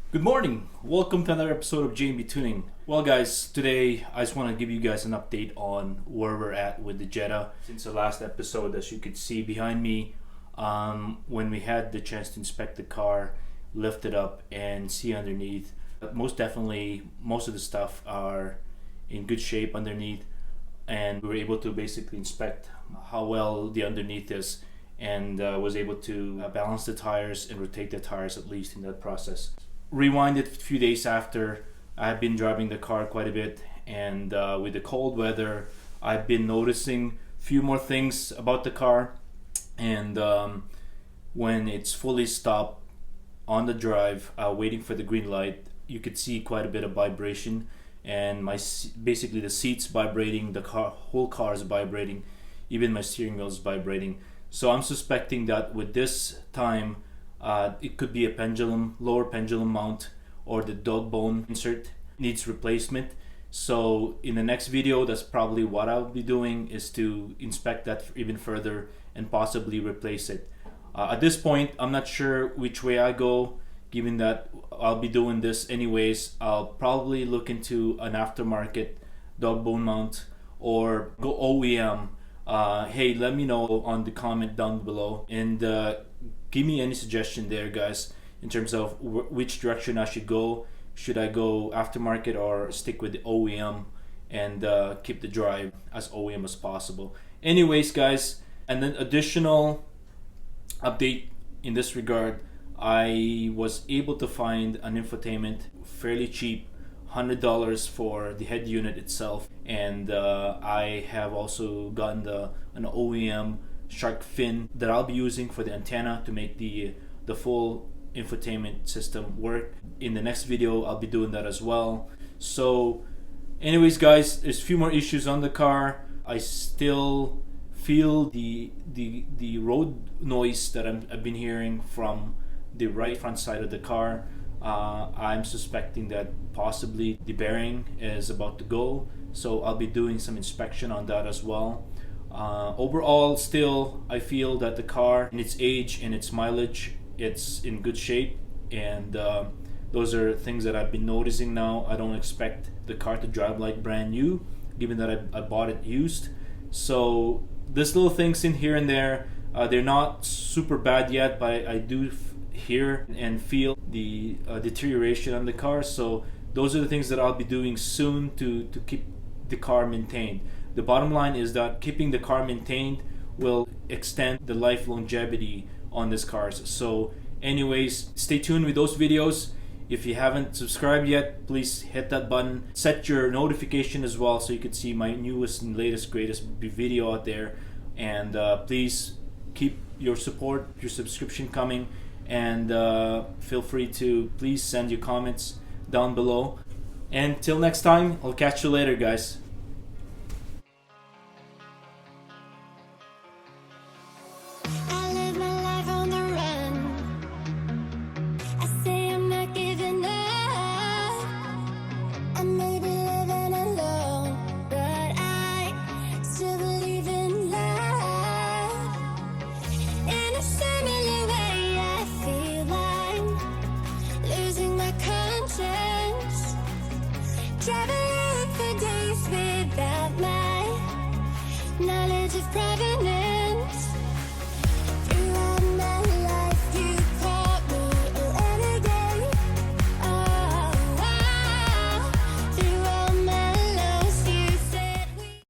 Good morning. Welcome to another episode of J&B Tuning. Well, guys, today I just want to give you guys an update on where we're at with the Jetta. Since the last episode, as you could see behind me, when we had the chance to inspect the car, lift it up and see underneath, most definitely most of the stuff are in good shape underneath, and we were able to basically inspect how well the underneath is, and was able to balance the tires and rotate the tires at least in that process. Rewind it a few days after, I've been driving the car quite a bit, and with the cold weather I've been noticing a few more things about the car. And when it's fully stopped on the drive, waiting for the green light, you could see quite a bit of vibration, and basically the seats vibrating, the whole car is vibrating, even my steering wheel is vibrating. So I'm suspecting that with this time, it could be a lower pendulum mount, or the dog bone insert needs replacement. So in the next video, that's probably what I'll be doing, is to inspect that even further and possibly replace it. At this point, I'm not sure which way I go, given that I'll be doing this anyways. I'll probably look into an aftermarket dog bone mount or go OEM. Hey, let me know on the comment down below, and give me any suggestion there, guys, in terms of which direction I should go. Should I go aftermarket or stick with the OEM and keep the drive as OEM as possible? Anyways, guys, and then additional update in this regard, I was able to find an infotainment fairly cheap, $100 for the head unit itself, and I have also gotten an OEM shark fin that I'll be using for the antenna to make the full infotainment system work. In the next video, I'll be doing that as well. So anyways, guys, there's a few more issues on the car. I still feel the road noise that I've been hearing from the right front side of the car. I'm suspecting that possibly the bearing is about to go, so I'll be doing some inspection on that as well. Overall, still, I feel that the car, in its age and its mileage, it's in good shape, and those are things that I've been noticing now. I don't expect the car to drive like brand new, given that I bought it used. So there's little things in here and there. They're not super bad yet, but I do hear and feel the deterioration on the car. So those are the things that I'll be doing soon to keep the car maintained. The bottom line is that keeping the car maintained will extend the life longevity on this car. So anyways, stay tuned with those videos. If you haven't subscribed yet, please hit that button. Set your notification as well, so you can see my newest and latest greatest video out there. And please keep your support, your subscription coming, and feel free to please send your comments down below. And till next time, I'll catch you later, guys. I live my life on the run. I say I'm not giving up. I may be living alone, but I still believe in love. In a similar way, I feel I'm losing my conscience. Traveling for days without my knowledge of provenance.